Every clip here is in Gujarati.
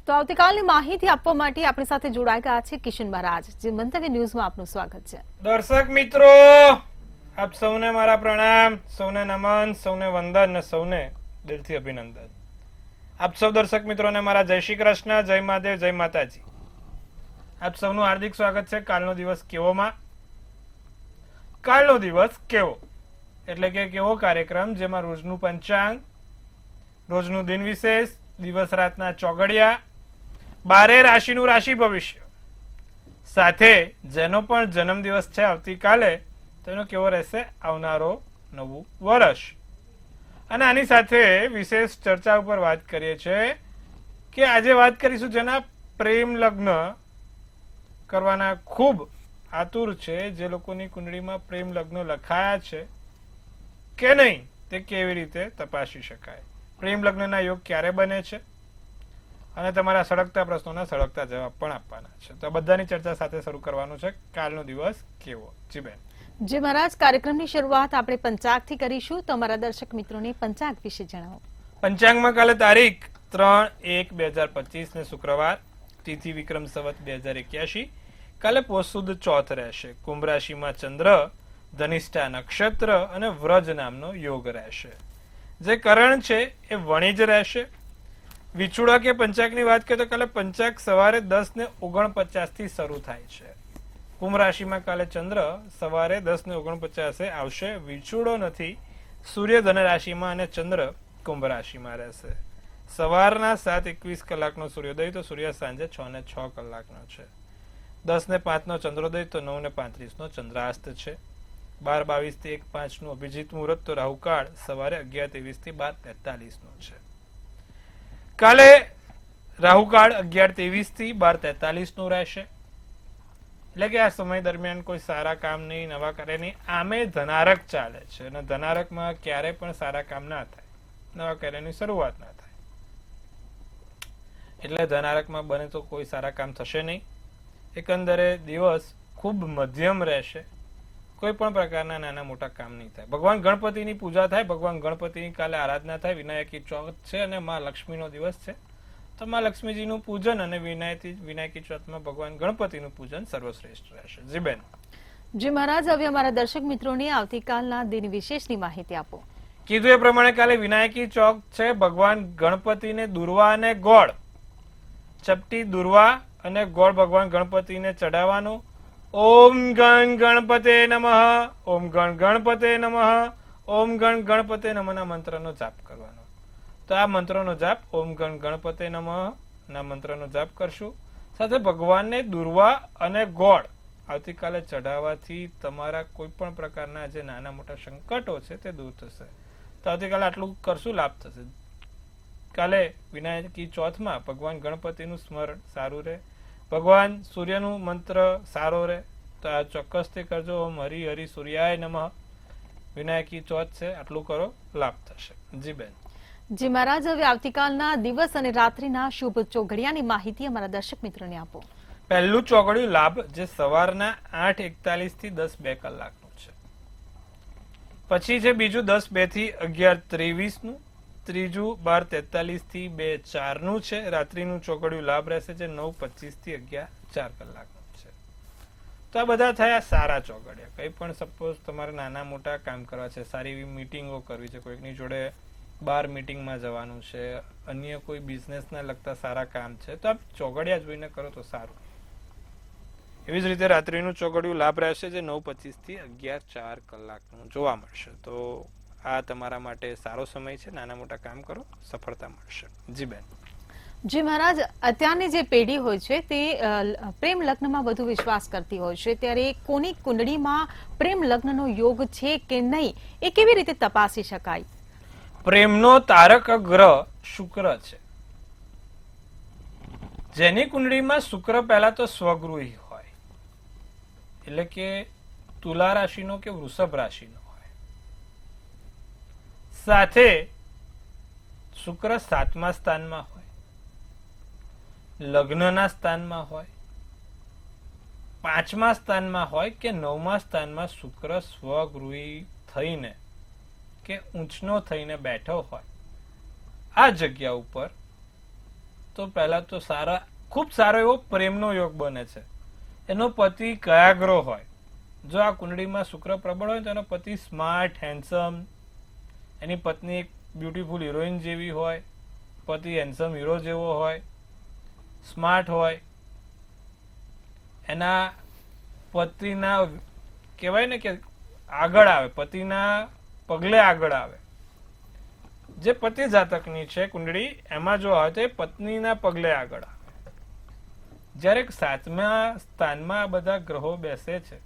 તો આવતીકાલની માહિતી આપવા માટે આપણી સાથે જોડાઈ ગયા છે કિશન મહારાજ, જે મંતવ્ય ન્યૂઝમાં આપનું સ્વાગત છે. દર્શક મિત્રો, આપ સૌને મારા પ્રણામ, સૌને નમન, સૌને વંદન અને સૌને દિલથી અભિનંદન. આપ સૌ દર્શક મિત્રોને મારા જય શ્રી કૃષ્ણ, જય મહાદેવ, જય માતાજી. આપ સૌનું હાર્દિક સ્વાગત છે કાલનો દિવસ કેવોમાં. કાલનો દિવસ કેવો એટલે કે કેવો કાર્યક્રમ જેમાં રોજનું પંચાંગ, રોજનું દિન વિશેષ, દિવસ રાતના ચોગડિયા, 12 રાશિનું રાશિ ભવિષ્ય, સાથે જેનો પણ જન્મદિવસ છે આવતીકાલે તેનો કેવો રહેશે આવનારો નવું વર્ષ. અને આની સાથે વિશેષ ચર્ચા ઉપર વાત કરીએ છીએ કે આજે વાત કરીશું જેના પ્રેમ લગ્ન કરવાના ખૂબ આતુર છે, જે લોકોની કુંડળીમાં પ્રેમ લગ્ન લખાયા છે કે નહીં તે કેવી રીતે તપાસી શકાય, પ્રેમ લગ્નના યોગ ક્યારે બને છે અને તમારા સળગતા પ્રશ્નોના સળગતા જવાબ પણ આપવાના છે. તો બધાની ચર્ચા સાથે શરૂ કરવાનું છે કાલનો દિવસ કેવો. જી બેન. જી મહારાજ, કાર્યક્રમની શરૂઆત આપણે પંચાંગથી કરીશું, તો અમારા દર્શક મિત્રોને પંચાંગ વિશે જણાવો. પંચાંગમાં કાલે તારીખ 3/1/2025 ને શુક્રવાર, તિથિ વિક્રમ સંવત 2081, કાલે પોષ સુદ ચોથ રહેશે. કુંભ રાશિમાં ચંદ્ર, ધનિષ્ઠા નક્ષત્ર અને વ્રજ નામનો યોગ રહેશે. જે કરણ છે એ વણિજ રહેશે. વિછુડા કે પંચાંગની વાત કરીએ તો કાલે પંચાંગ સવારે 10:49 થી શરૂ થાય છે. કુંભ રાશિમાં કાલે ચંદ્ર સવારે 10:49 આવશે. વિછુડો નથી. સૂર્ય ધન રાશિમાં અને ચંદ્ર કુંભ રાશિમાં રહેશે. સવારના 7:21 કલાકનો સૂર્યોદય, તો સૂર્ય સાંજે 6:06 કલાકનો છે. 10:05 નો ચંદ્રોદય, તો 9:35 નો ચંદ્રાસ્ત છે. 12:22 થી 1:05 નું અભિજીત મુહૂર્ત, તો રાહુકાળ સવારે 11:23 થી 12:43 નો છે. કાલે રાહુકાળ 11:23 થી 12:43 નું રહેશે. એટલે કે આ સમય દરમિયાન કોઈ સારા કામ નહીં, નવા કાર્ય નહીં. આમે ધનારક ચાલે છે અને ધનારકમાં ક્યારે પણ સારા કામ ના થાય, નવા કાર્યની શરૂઆત ના થાય. એટલે ધનારકમાં બને તો કોઈ સારા કામ થશે નહીં. એકંદરે દિવસ ખૂબ મધ્યમ રહેશે. કોઈ પણ પ્રકારના નાના મોટા કામ નહીં થાય. ભગવાન ગણપતિની પૂજા થાય. ભગવાન ગણપતિની કાલે આરાધના થાય. વિનાયકી ચોથ છે અને માં લક્ષ્મીનો દિવસ છે, તો માં લક્ષ્મીજીનું પૂજન અને વિનાયકી ચોથમાં ભગવાન ગણપતિનું પૂજન સર્વશ્રેષ્ઠ રહેશે. જી બેન. જી મહારાજ, હવે અમારા દર્શક મિત્રોને આવતીકાલના દિન વિશેષની માહિતી આપો. કીધું એ પ્રમાણે કાલે વિનાયકી ચોક છે. ભગવાન ગણપતિને દુર્વા અને ગોળ, ચપટી દુર્વા અને ગોળ ભગવાન ગણપતિને ચડાવવાનું. ઓમ ગણ ગણપતે નમઃ, ઓમ ગણ ગણપતે નમઃ, ઓમ ગણ ગણપતે નમઃના મંત્રનો જાપ કરવાનો. તો આ મંત્રનો જાપ ઓમ ગણ ગણપતે નમઃ ના મંત્રનો જાપ કરશું. સાથે ભગવાનને દુર્વા અને ગોળ આવતીકાલે ચઢાવવાથી તમારા કોઈ પણ પ્રકારના જે નાના મોટા સંકટો છે તે દૂર થશે. તો આવતીકાલે આટલું કરશું, લાભ થશે. કાલે વિનાયકી ચોથમાં ભગવાન ગણપતિનું સ્મરણ સારું રહે, ભગવાન સૂર્યનું મંત્ર સારો રહે, તો આ ચોક્કસથી કરજો. ઓમ હરિ હરિ સૂર્યાય નમઃ. વિનાયકી ચોથ છે, આટલું કરો, લાભ થશે. જી બેન. જી મહારાજ, હવે આવતીકાલના દિવસ અને રાત્રિના શુભ ચોઘડિયાની માહિતી અમારા દર્શક મિત્રોને આપો. પહેલું ચોઘડિયું લાભ જે સવારના 8:41 થી 10:02 કલાકનું છે. પછી છે બીજું 10:02 થી 11:23 નું. ત્રીજું 12:43 થી 2:04 નું છે. રાત્રિનું ચોઘડિયું લાભ રહેશે જે 9:25 થી 11:04 કલાકનું છે. તો આ બધા થયા સારા ચોઘડિયા. કંઈ પણ સપોઝ તમારે નાના મોટા કામ કરવા છે, સારી એવી મીટિંગો કરવી છે, કોઈકની જોડે બાર મીટિંગમાં જવાનું છે, અન્ય કોઈ બિઝનેસના લગતા સારા કામ છે, તો આપ ચોઘડિયા જોઈને કરો તો સારું. એવી જ રીતે રાત્રિનું ચોઘડિયું લાભ રહેશે જે 9:25 થી 11:04 કલાકનું જોવા મળશે. તો આ તમારા માટે સારો સમય છે. નાના મોટા કામ કરો, સફળતા મળશે. જી બેન. જી મહારાજ, અત્યારની જે પેઢી હોય છે તે પ્રેમ લગ્નમાં વધુ વિશ્વાસ કરતી હોય છે, ત્યારે કોની કુંડળીમાં પ્રેમ લગ્નનો યોગ છે કે નહીં એ કેવી રીતે તપાસી શકાય? પ્રેમનો તારક ગ્રહ શુક્ર છે. જેની કુંડળીમાં શુક્ર પહેલા તો સ્વગૃહી હોય, એટલે કે તુલા રાશિનો કે વૃષભ રાશિનો હોય, સાથે શુક્ર 7મા સ્થાનમાં હોય, લગ્નના સ્થાનમાં હોય, 5મા સ્થાનમાં હોય કે 9મા સ્થાનમાં શુક્ર સ્વગૃહી થઈને કે ઊંચનો થઈને બેઠો હોય, આ જગ્યા ઉપર તો પહેલા તો ખૂબ સારો એવો પ્રેમનો યોગ બને છે. એનો પતિ કયાગ્રો હોય. જો આ કુંડળીમાં શુક્ર પ્રબળ હોય તો એનો પતિ સ્માર્ટ, હેન્ડસમ, એની પત્ની એક બ્યુટીફુલ હિરોઈન જેવી હોય, પતિ હેન્ડસમ હીરો જેવો હોય, સ્માર્ટ હોય, એના પતિના કહેવાય ને કે આગળ આવે, પતિના પગલે આગળ આવે. જે પતિ જાતકની છે કુંડળી એમાં જો આવે તો એ પત્નીના પગલે આગળ આવે. જ્યારે 7મા સ્થાનમાં આ બધા ગ્રહો બેસે છે,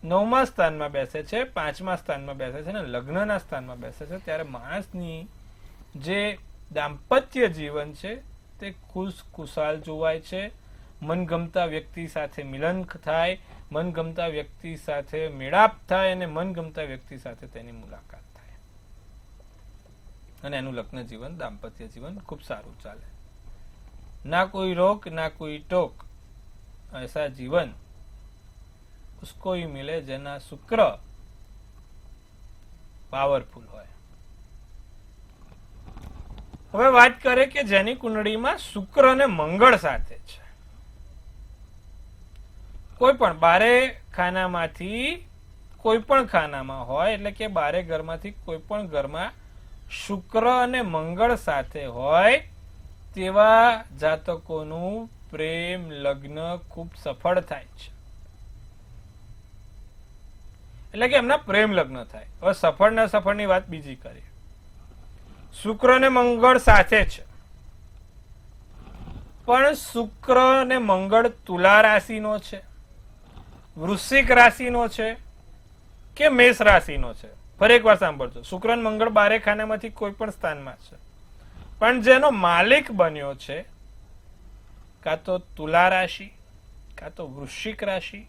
9મા સ્થાનમાં બેસે છે, 5મા સ્થાનમાં બેસે છે અને લગ્નના સ્થાનમાં બેસે છે, ત્યારે માણસની જે દાંપત્ય જીવન છે તે ખુશાલ જોવાય છે. મનગમતા વ્યક્તિ સાથે મિલન થાય, મનગમતા વ્યક્તિ સાથે મેળાપ થાય અને મનગમતા વ્યક્તિ સાથે તેની મુલાકાત થાય અને એનું લગ્ન જીવન, દાંપત્ય જીવન ખૂબ સારું ચાલે. ના કોઈ રોક ના કોઈ ટોક, ऐसा जीवन उसको ही मिले જેના શુક્ર પાવરફુલ હોય. હવે વાત કરે કે જેની કુંડળીમાં શુક્ર અને મંગળ સાથે છે. કોઈ પણ બારે ખાનામાંથી કોઈ પણ ખાનામાં હોય, એટલે કે બારે ઘરમાંથી કોઈ પણ ઘરમાં શુક્ર અને મંગળ સાથે હોય તેવા જાતકોનું પ્રેમ લગ્ન ખૂબ સફળ થાય છે. એટલે કે એમના પ્રેમ લગ્ન થાય. હવે સફળ ના સફળની વાત બીજી કરીએ. શુક્ર અને મંગળ સાથે છે, પણ શુક્ર અને મંગળ તુલા રાશિનો છે, વૃશ્ચિક રાશિનો છે કે મેષ રાશિનો છે. ફરી એકવાર સાંભળજો, શુક્ર અને મંગળ બારે ખાનામાંથી કોઈ પણ સ્થાનમાં છે, પણ જેનો માલિક બન્યો છે કાં તો તુલા રાશિ, કાં તો વૃશ્ચિક રાશિ,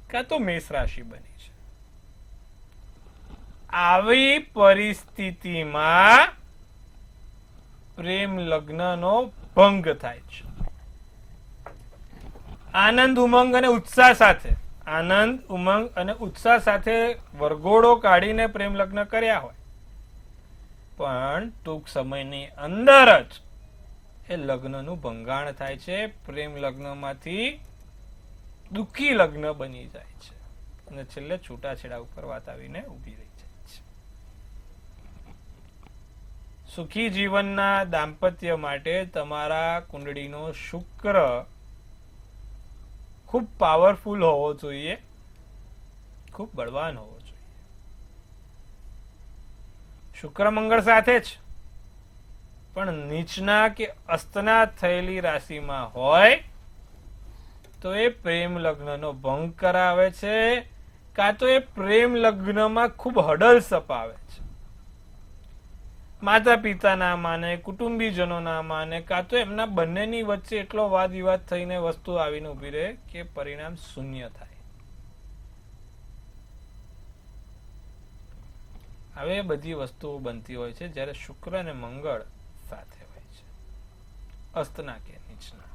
કાં તો મેષ રાશિ બની છે. આવી પરિસ્થિતિમાં પ્રેમ લગ્નનો ભંગ થાય છે. આનંદ ઉમંગ અને ઉત્સાહ સાથે, આનંદ ઉમંગ અને ઉત્સાહ સાથે વરઘોડો કાઢીને પ્રેમ લગ્ન કર્યા હોય, પણ ટૂંક સમયની અંદર જ એ લગ્નનું ભંગાણ થાય છે. પ્રેમ લગ્નમાંથી દુઃખી લગ્ન બની જાય છે અને છેલ્લે છૂટાછેડા ઉપર વાત આવીને ઊભી રહી જાય છે. સુખી જીવનના દાંપત્ય માટે તમારા કુંડળીનો શુક્ર ખૂબ પાવરફુલ હોવો જોઈએ, ખૂબ બળવાન હોવો જોઈએ. શુક્ર મંગળ સાથે જ પણ નીચના કે અસ્તના થયેલી રાશિમાં હોય તો એ પ્રેમ લગ્નનો ભંગ કરાવે છે, કાં તો એ પ્રેમ લગ્નમાં ખૂબ હડલ્સ અપાવે છે. માતા પિતા ના માને, કુટુંબીજનો ના માને, કાં તો એમના બંનેની વચ્ચે એટલો વાદ વિવાદ થઈને વસ્તુ આવીને ઉભી રહે કે પરિણામ શૂન્ય થાય. હવે બધી વસ્તુઓ બનતી હોય છે જ્યારે શુક્ર અને મંગળ સાથે હોય છે, અસ્તના કે નીચના.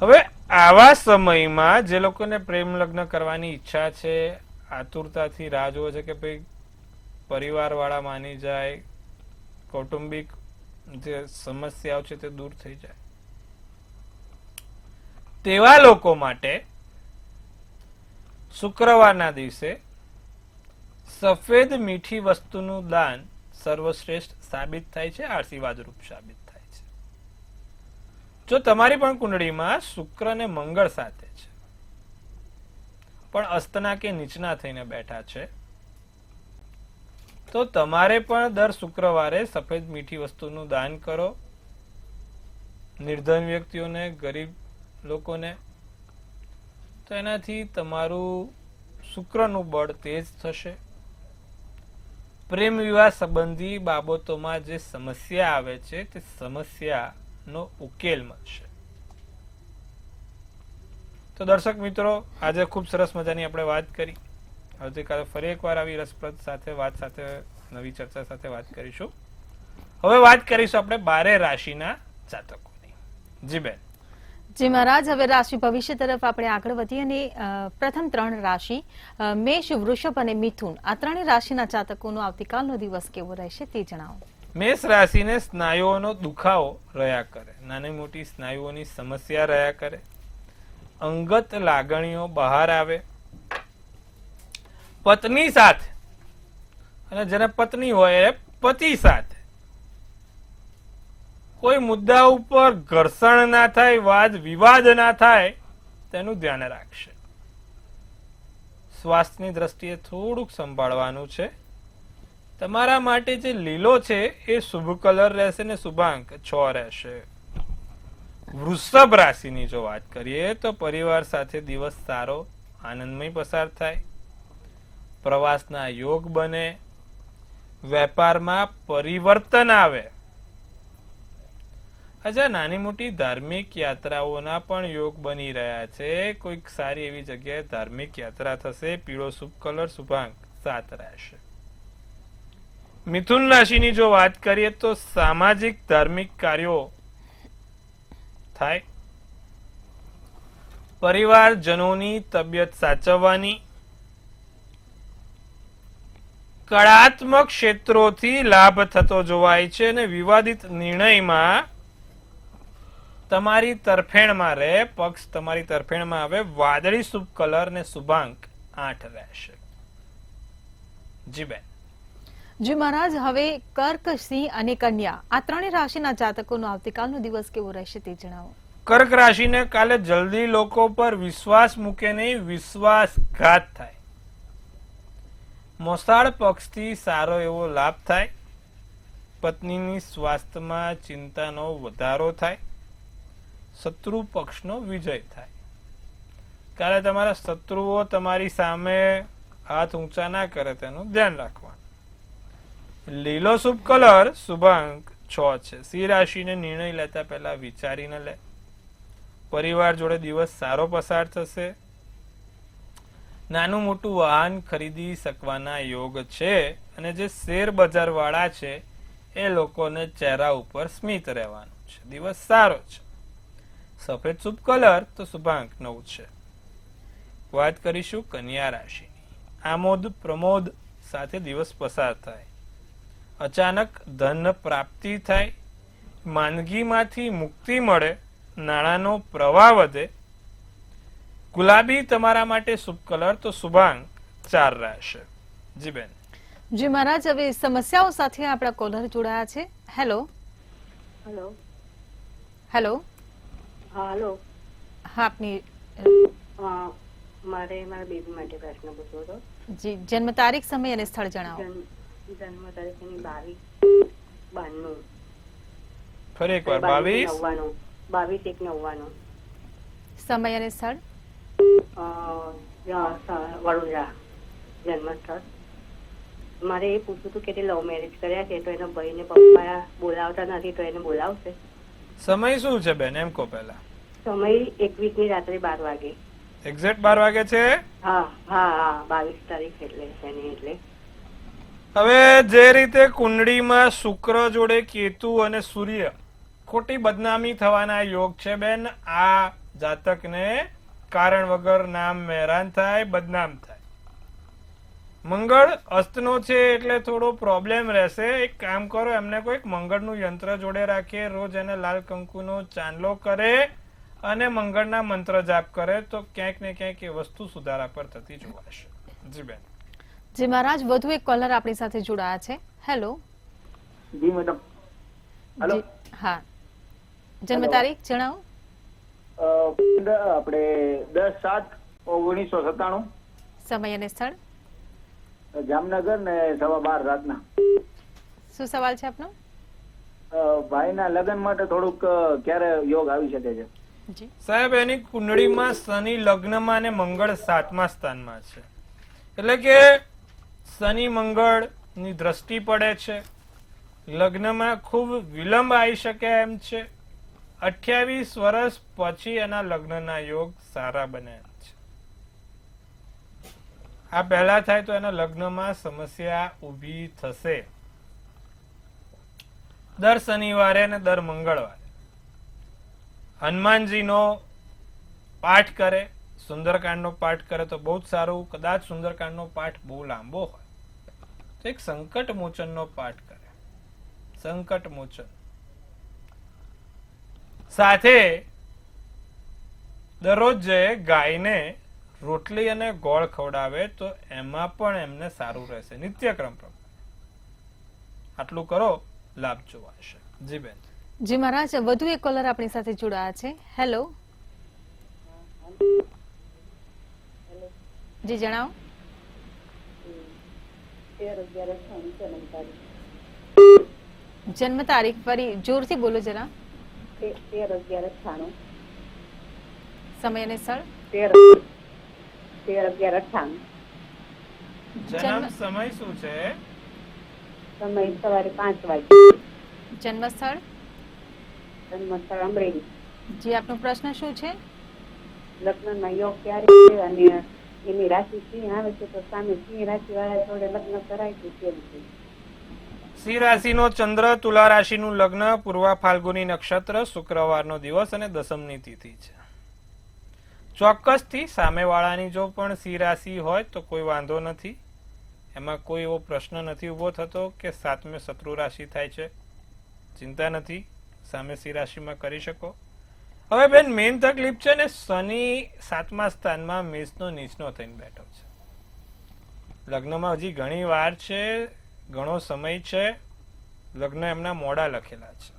હવે આવા સમયમાં જે લોકોને પ્રેમ લગ્ન કરવાની ઈચ્છા છે, આતુરતાથી રાહ જોવે છે કે ભાઈ પરિવાર વાળા માની જાય, કૌટુંબિક જે સમસ્યાઓ છે તે દૂર થઈ જાય, તેવા લોકો માટે શુક્રવારના દિવસે સફેદ મીઠી વસ્તુનું દાન સર્વશ્રેષ્ઠ સાબિત થાય છે, આશીર્વાદ રૂપ સાબિત થાય છે. જો તમારી પણ કુંડળીમાં શુક્ર અને મંગળ સાથે છે પણ અસ્તના કે નીચના થઈને બેઠા છે, તો તમારે પણ દર શુક્રવારે સફેદ મીઠી વસ્તુનું દાન કરો. નિર્ધન વ્યક્તિઓને, ગરીબ લોકોને, તો એનાથી તમારું શુક્રનું બળ તેજ થશે. પ્રેમ વિવાહ સંબંધી બાબતોમાં જે સમસ્યા આવે છે તે સમસ્યાનો ઉકેલ મળશે. તો દર્શક મિત્રો, આજે ખૂબ સરસ મજાની આપણે વાત કરી. આવતીકાલે ફરી એકવાર આવી રસપ્રદ સાથે નવી ચર્ચા સાથે વાત કરીશું. હવે વાત કરીશું આપણે 12 રાશિના જાતકોની. જી બેન. જી મહારાજ, હવે રાશિ ભવિષ્ય તરફ આપણે આગળ વધીએ અને પ્રથમ 3 રાશિ મેષ, વૃષભ અને મિથુન, આ ત્રણેય રાશિના જાતકોનો આવતીકાલનો દિવસ કેવો રહેશે તે જણાવો. મેષ રાશિને સ્નાયુઓનો દુખાવો રહ્યા કરે, નાની મોટી સ્નાયુઓની સમસ્યા રહ્યા કરે, અંગત લાગણીઓ બહાર આવે, પત્ની સાથે અને જેને પત્ની હોય એ પતિ સાથે કોઈ મુદ્દા ઉપર ઘર્ષણ ના થાય, વાદ વિવાદ ના થાય તેનું ધ્યાન રાખશે. સ્વાસ્થ્યની દ્રષ્ટિએ થોડુંક સંભાળવાનું છે. તમારા માટે જે લીલો છે એ શુભ કલર રહેશે ને શુભાંક 6 રહેશે. વૃષભ રાશિની જો વાત કરીએ તો પરિવાર સાથે દિવસ સારો આનંદમય પસાર થાય, પ્રવાસના યોગ બને, વેપારમાં પરિવર્તન આવે. અચ્છા, નાની મોટી ધાર્મિક યાત્રાઓના પણ યોગ બની રહ્યા છે. કોઈક સારી એવી જગ્યાએ ધાર્મિક યાત્રા થશે. પીળો શુભ કલર શુભાંક 7 રહેશે. મિથુન રાશિની જો વાત કરીએ તો સામાજિક ધાર્મિક કાર્યો થાય, પરિવારજનોની તબિયત સાચવવાની, કળાત્મક ક્ષેત્રોથી લાભ થતો જોવાય છે અને વિવાદિત નિર્ણયમાં તમારી તરફેણમાં રહે, પક્ષ તમારી તરફેણમાં આવે. વાદળી શુભ કલર ને શુભાંક 8 રહેશે. જી બેન. જી મહારાજ, હવે કર્ક, સિંહ અને કન્યા આ ત્રણેય રાશિના જાતકોનો આવતીકાલનો દિવસ કેવો રહેશે તે જણાવો. કર્ક રાશિને કાલે જલ્દી લોકો પર વિશ્વાસ મૂકે નહીં, વિશ્વાસઘાત થાય. મોસાળ પક્ષથી સારો એવો લાભ થાય, પત્નીની સ્વાસ્થ્યમાં ચિંતાનો વધારો થાય, શત્રુ પક્ષનો વિજય થાય. કાલે તમારા શત્રુઓ તમારી સામે હાથ ઊંચા ના કરે તેનું ધ્યાન રાખવાનું. લીલો શુભ કલર શુભાંક 6 છે. સિંહ રાશિને નિર્ણય લેતા પહેલા વિચારીને લે. પરિવાર જોડે દિવસ સારો પસાર થશે. નાનું મોટું વાહન ખરીદી શકવાના યોગ છે અને જે શેર બજાર વાળા છે એ લોકોને ચહેરા ઉપર સ્મિત રહેવાનું છે. દિવસ સારો છે. સફેદ શુભ કલર તો શુભાંક 9 છે. વાત કરીશું કન્યા રાશિની. આમોદ પ્રમોદ સાથે દિવસ પસાર થાય, અચાનક ધન પ્રાપ્તિ થાય, માંદગીમાંથી મુક્તિ મળે, નાણાંનો પ્રવાહ વધે. ગુલાબી તમારા માટે શુભ કલર તો શુભાંક 4 રહેશે. જી બેન. જી મહારાજ, હવે સમસ્યાઓ સાથે આપણા કોલર જોડાયા છે. હેલો. હેલો. હેલો. હા, હેલો. હા, આપની મારે મારા બેબી માટે પ્રશ્ન પૂછવો હતો. જી, જન્મ તારીખ, સમય અને સ્થળ જણાવો. જન્મ તારીખ એની 22/92. ફરી એકવાર 22 22/1/99. સમય અને સ્થળ. વડોદરા જન્મ સ્થળ. મારે એ પૂછવું હતું કે તે લવ મેરેજ કર્યા છે તો એના ભાઈને પપ્પા બોલાવતા નથી તો એને બોલાવશે. સમય શું છે બેન એમ કહો પહેલા. સમય 21 ની રાત્રે 12 વાગે. એક્ઝેક્ટ 12 વાગે છે. હા હા હા, 22 તારીખ એટલે શનિ એટલે. હવે જે રીતે કુંડળીમાં શુક્ર જોડે કેતુ અને સૂર્ય ખોટી બદનામી થવાના યોગ છે બેન, આ જાતકને કારણ વગર નામ હેરાન થાય, બદનામ થાય. મંગળ અસ્તનો છે એટલે થોડો પ્રોબ્લેમ રહેશે. એક કામ કરો, એમને કોઈક મંગળનું યંત્ર જોડે રાખીએ, રોજ એને લાલ કંકુનો ચાંદલો કરે અને મંગળના મંત્ર જાપ કરે તો ક્યાંક ને ક્યાંક એ વસ્તુ સુધારા પર થતી જોવાશે. જી બેન. જી મહારાજ, વધુ એક કોલર આપણી સાથે જોડાયા છે. હેલો. જી મેડમ. હેલો. હા, જન્મ તારીખ જણાવો. આપણે 10/7/1997. સમય અને સ્થળ. જામનગર ને 12:15 રાતના. શું સવાલ છે આપનો? ભાઈના લગ્ન માટે થોડુંક ક્યારે યોગ આવી શકે છે? જી સાહેબ, એની કુંડળીમાં શનિ લગ્નમાં અને મંગળ 7મા સ્થાનમાં છે, એટલે કે શનિ મંગળ ની દ્રષ્ટિ પડે છે. લગ્નમાં ખૂબ વિલંબ આવી શકે એમ છે. 28 વર્ષ પછી એના લગ્નના યોગ સારા બને એમ છે. આ પહેલા થાય તો એના લગ્નમાં સમસ્યા ઊભી થશે. દર શનિવારે અને દર મંગળવારે હનુમાનજીનો પાઠ કરે, સુંદરકાંડનો પાઠ કરે તો બહુ જ સારું. કદાચ સુંદરકાંડનો પાઠ બહુ લાંબો હોય તો એક સંકટ મોચનનો પાઠ કરે, સંકટ મોચન. સાથે દરરોજ જે ગાયને રોટલી અને ગોળ ખવડાવે તો એમાં પણ એમને સારું રહેશે નિત્યક્રમ પ્રમાણે. આટલું કરો, લાભ જોવાશે. જી બેન. જી મહારાજ, વધુ એક કોલર આપણી સાથે જોડાયા છે. હેલો. જી જણાવો. જન્મ તારીખ ફરી જોરથી બોલો જરા. 13/11/98. સમય અને સ્થળ. 13/11/98. જન્મ સમય શું છે? સમય સવારે 5 વાગે. જન્મ સ્થળ. જન્મ સ્થળ અમરેલી. જી આપનો પ્રશ્ન શું છે? લગ્નના યોગ ક્યારે છે અને એની રાશિ સિંહ આવે છે તો સામે સિંહ રાશિ વાળા જોડે લગ્ન કરાય છે કેમ છે? સિંહ રાશિનો ચંદ્ર, તુલા રાશિનું લગ્ન, પૂર્વા ફાલ્ગુની નક્ષત્ર, શુક્રવારનો દિવસ અને દસમની તિથિ છે. ચોક્કસથી સામેવાળાની જો પણ સિંહ રાશિ હોય તો કોઈ વાંધો નથી. એમાં કોઈ એવો પ્રશ્ન નથી ઉભો થતો કે સાતમે શત્રુ રાશિ થાય છે. ચિંતા નથી, સામે સિંહ રાશિમાં કરી શકો. હવે બેન મેઇન તકલીફ છે ને, શનિ 7મા સ્થાનમાં મેષનો નીચનો થઈને બેઠો છે. લગ્નમાં હજી ઘણી વાર છે, ઘણો સમય છે. લગ્ન એમના મોડા લખેલા છે.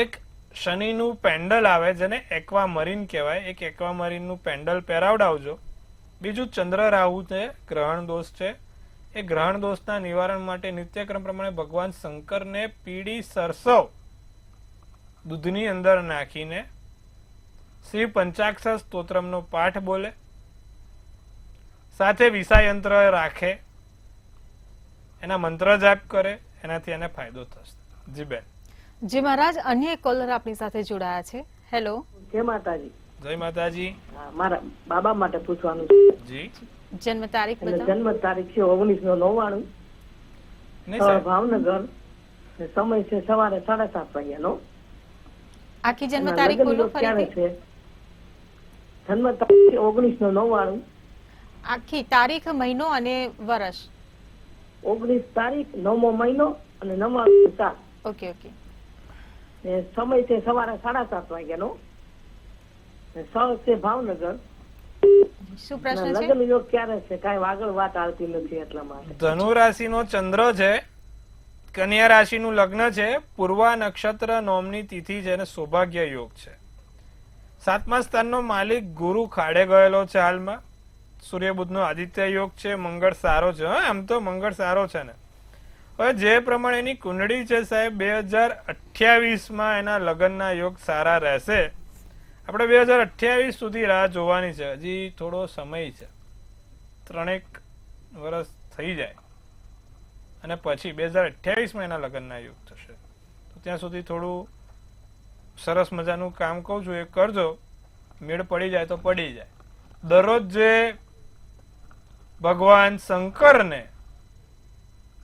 એક શનિનું પેન્ડલ આવે જેને એક્વામરીન કહેવાય, એક એક્વામરીનનું પેન્ડલ પહેરાવડાવજો. બીજું ચંદ્ર રાહુ છે, ગ્રહણ દોષ છે. એ ગ્રહણ દોષના નિવારણ માટે નિત્યક્રમ પ્રમાણે ભગવાન શંકરને પીળી સરસવ દૂધની અંદર નાખીને શ્રી પંચાક્ષર સ્તોત્રમનો પાઠ બોલે, સાથે વિષાયંત્ર રાખે, એના મંત્ર જાપ કરે, એનાથી એને ફાયદો થશે. જી બેન. જી મહારાજ, અન્ય એક કોલર આપણી સાથે જોડાયા છે. હેલો. જય માતાજી. જય માતાજી. મારા બાબા માટે પૂછવાનું છે. જી. જન્મ તારીખ બતાવો. જન્મ તારીખ છે 1999. નહીં સાહેબ. ભાવનગર. સમય છે સવારે 7:30 વાગ્યાનો. આખી જન્મ તારીખ બોલો ક્યારે ફરીથી. છે? જન્મ તારીખ 1999. આખી તારીખ, મહિનો અને વર્ષ. 19 તારીખ 9મો મહિનો અને 99 સાલ. Okay okay. ને સમય છે સવારે 7:30 વાગ્યાનો. ને સ્થળ છે ભાવનગર. શું પ્રશ્ન છે? લગ્ન યોગ ક્યારે છે? કાંઈ આગળ વાત આવતી નથી એટલા માટે. ધનુ રાશિનો ચંદ્ર છે, કન્યા રાશિનું લગ્ન છે, પૂર્વા નક્ષત્ર નોમની તિથિ છે અને સૌભાગ્ય યોગ છે. 7મા સ્થાનનો માલિક ગુરુ ખાડે ગયેલો છે હાલમાં. સૂર્ય બુધનો આદિત્ય યોગ છે. મંગળ સારો છે. આમ તો મંગળ સારો છે ને. હવે જે પ્રમાણે એની કુંડળી છે સાહેબ, 2028માં એના લગ્નના યોગ સારા રહેશે. આપણે 2028 સુધી રાહ જોવાની છે. હજી થોડો સમય છે, 3 વર્ષ થઈ જાય અને પછી 2028માં એના લગ્નના યોગ થશે. તો ત્યાં સુધી થોડું સરસ મજાનું કામ કહું છું એ કરજો. મેળ પડી જાય તો પડી જાય. દરરોજ જે ભગવાન શંકરને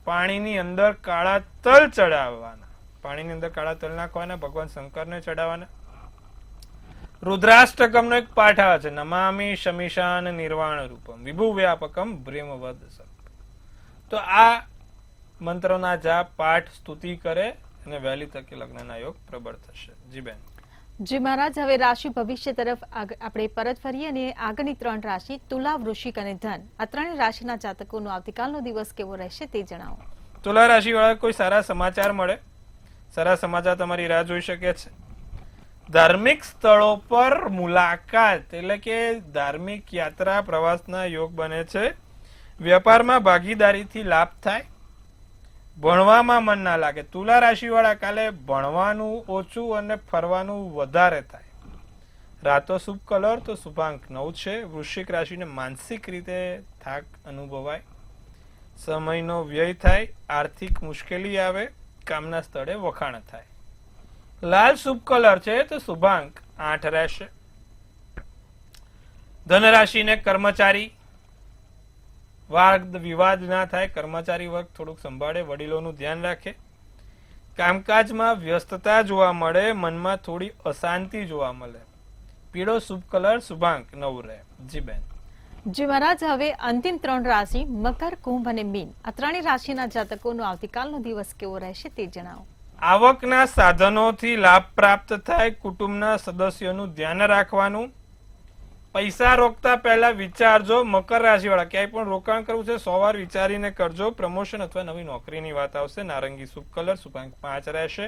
પાણીની અંદર કાળા તલ ચડાવવાના, પાણીની અંદર કાળા તલ નાખવાના, ભગવાન શંકરને ચડાવવાના. રુદ્રાષ્ટકમનો એક પાઠ આવે છે, નમામિ શમીશાન નિર્વાણ રૂપમ વિભુ વ્યાપકમ બ્રહ્મવદ સર્પ. તો આ મંત્રોના જાપ, પાઠ, સ્તુતિ કરે અને વહેલી તકે લગ્નના યોગ પ્રબળ થશે. જી બેન. જી મહારાજ, હવે રાશિ ભવિષ્ય તરફ આપણે પરત ફરીએ અને આગળની 3 રાશિ તુલા, વૃશ્ચિક અને ધન, આ 3 રાશિના જાતકોનો આવતીકાલનો દિવસ કેવો રહેશે તે જણાવો. તુલા રાશિ વાળા કોઈ સારા સમાચાર મળે, સારા સમાચાર તમારી રાહ જોઈ શકે છે. ધાર્મિક સ્થળો પર મુલાકાત એટલે કે ધાર્મિક યાત્રા, પ્રવાસના યોગ બને છે. વેપારમાં ભાગીદારીથી લાભ થાય. ભણવામાં મન ના લાગે. તુલા રાશિ વાળા કાલે ભણવાનું ઓછું અને ફરવાનું વધારે થાય. રાતો શુભ કલર તો શુભાંક 9 છે. વૃશ્ચિક રાશિને માનસિક રીતે થાક અનુભવાય, સમયનો વ્યય થાય, આર્થિક મુશ્કેલી આવે, કામના સ્થળે વખાણ થાય. લાલ શુભ કલર છે તો શુભાંક 8 રહેશે. ધન રાશિને કર્મચારી, વાદ વિવાદ ના થાય, કર્મચારી વર્ગ થોડુંક સંભાળે, વડીલોનું ધ્યાન રાખે. કામકાજમાં વ્યસ્તતા જોવા મળે, મનમાં થોડી અશાંતિ જોવા મળે. પીળો શુભ કલર શુભાંક 9 રહે. જી બેન. જી મહારાજ, હવે અંતિમ 3 રાશિ મકર, કુંભ અને મીન, આ ત્રણેય રાશિના જાતકોનો આવતીકાલનો દિવસ કેવો રહેશે તે જણાવો. આવકના સાધનોથી લાભ પ્રાપ્ત થાય. કુટુંબના સદસ્યોનું ધ્યાન રાખવાનું. પૈસા રોકતા પહેલા વિચારજો. મકર રાશિ વાળા ક્યાંય પણ રોકાણ કરવું છે 100 વાર વિચારીને કરજો. પ્રમોશન અથવા નવી નોકરીની વાત આવશે. નારંગી શુભ કલર, શુભાંક 5 રહેશે.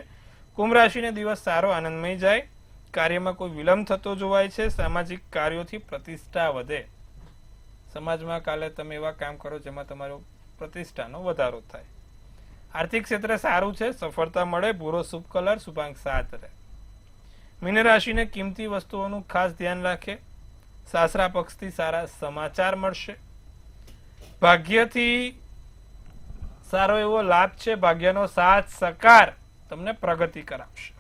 કુંભ રાશિને દિવસ સારો આનંદમય જાય. કાર્યમાં કોઈ વિલંબ થતો જોવાય છે. સામાજિક કાર્યોથી પ્રતિષ્ઠા વધે. સમાજમાં કાલે તમે એવા કામ કરો જેમાં તમારો પ્રતિષ્ઠાનો વધારો થાય. આર્થિક ક્ષેત્રે સારું છે, સફળતા મળે. ભૂરો શુભ કલર, શુભાંક 7 રહે. મીન રાશિને કિંમતી વસ્તુઓનું ખાસ ધ્યાન રાખે. સાસરા પક્ષથી સારા સમાચાર મળશે. ભાગ્યથી સારો એવો લાભ છે. ભાગ્યનો સાથ સહકાર તમને પ્રગતિ કરાવશે.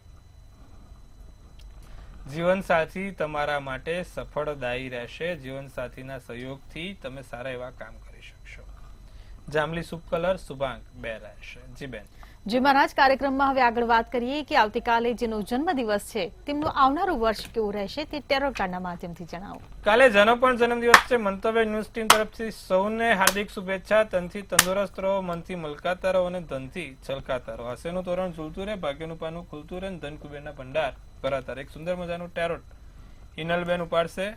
જીવનસાથી તમારા માટે સફળદાયી રહેશે. જીવનસાથીના સહયોગથી તમે સારા એવા કામ કરી શકશો. જાંબલી શુભ કલર, શુભાંક 2 રહેશે. જી બેન. જી મહારાજ, કાર્યક્રમમાં હવે આગળ વાત કરીએ કે આવતીકાલે જેનો જન્મદિવસ છે તેમનું આવનારું વર્ષ કેવું રહેશે તે ટેરો કાર્ડના માધ્યમથી જણાવો. કાલે જેનો પણ જન્મદિવસ છે, મંતવ્ય ન્યૂઝ ટીમ તરફથી સૌને હાર્દિક શુભેચ્છા. તનથી તંદુરસ્ત રહો, મનથી મલકાતા રહો અને ધનથી છલકાતા રહો. હાસ્યનું તોરણ ઝૂલતું રહે, ભાગ્યનું પાનું ખુલતું રહે અને ધન કુબેરના ભંડાર ભરાતા રહે. એક સુંદર મજાનું ટેરોટ હિનલબેન ઉપાડશે.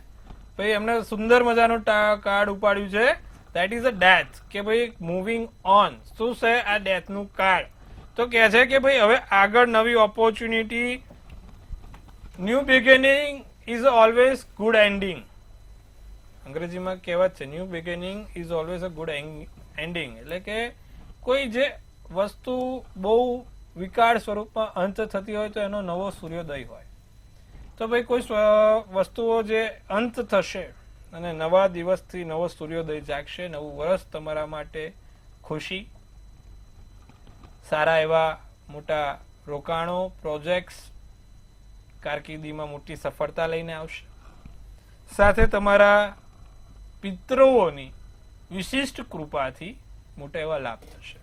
ભાઈ એમને સુંદર મજાનું કાર્ડ ઉપાડ્યું છે. ધેટ ઇઝ અ ડેથ, કે ભાઈ મૂવિંગ ઓન. શું છે આ ડેથનું કાર્ડ? તો કહે છે કે ભાઈ હવે આગળ નવી opportunity, new beginning is always good ending. અંગ્રેજીમાં કહેવત છે, new beginning is always a good ending. એટલે કે કોઈ જે વસ્તુ બહુ વિકાળ સ્વરૂપમાં અંત થતી હોય તો એનો નવો સૂર્યોદય હોય. તો ભાઈ કોઈ વસ્તુઓ જે અંત થશે અને નવા દિવસથી નવો સૂર્યોદય જાગશે. નવું વર્ષ તમારા માટે ખુશી, સારા એવા મોટા રોકાણો, પ્રોજેક્ટ્સ, કારકિર્દીમાં મોટી સફળતા લઈને આવશે. સાથે તમારા પિતૃઓની વિશિષ્ટ કૃપાથી મોટા એવા લાભ થશે.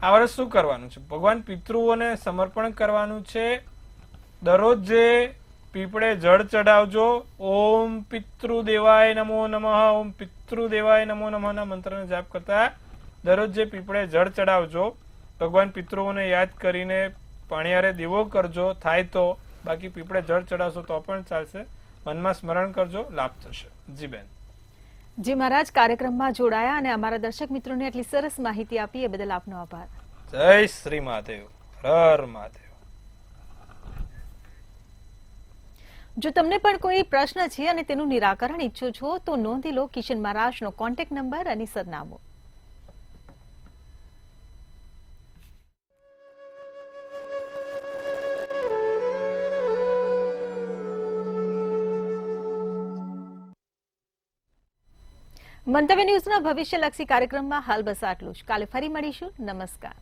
આ વર્ષ શું કરવાનું છે? ભગવાન પિતૃઓને સમર્પણ કરવાનું છે. દરરોજ જે પીપળે જળ ચડાવજો. ઓમ પિતૃદેવાય નમો નમઃ, ઓમ પિતૃદેવાય નમો નમઃ ના મંત્રને જાપ કરતા દરરોજ જે પીપળે જળ ચડાવજો. ભગવાન પિતૃઓને યાદ કરીને પાણીયારે દીવો કરજો થાય તો. બાકી પીપળે જળ ચડાવશો તો પણ ચાલશે. મનમાં સ્મરણ કરજો, લાભ થશે. જી બેન. જી મહારાજ, કાર્યક્રમમાં જોડાયા અને અમારા દર્શક મિત્રોને આટલી સરસ માહિતી આપી એ બદલ આપનો આભાર. જય શ્રી મહાદેવ. હર મહાદેવ. જો તમને પણ કોઈ પ્રશ્ન છે અને તેનું નિરાકરણ ઈચ્છો છો તો નોંધી લો કિશન મહારાજનો કોન્ટેક્ટ નંબર અને સરનામું. મંતવ્ય ન્યૂઝના ભવિષ્યલક્ષી કાર્યક્રમમાં હાલ બસ આટલું જ. કાલે ફરી મળીશું. નમસ્કાર.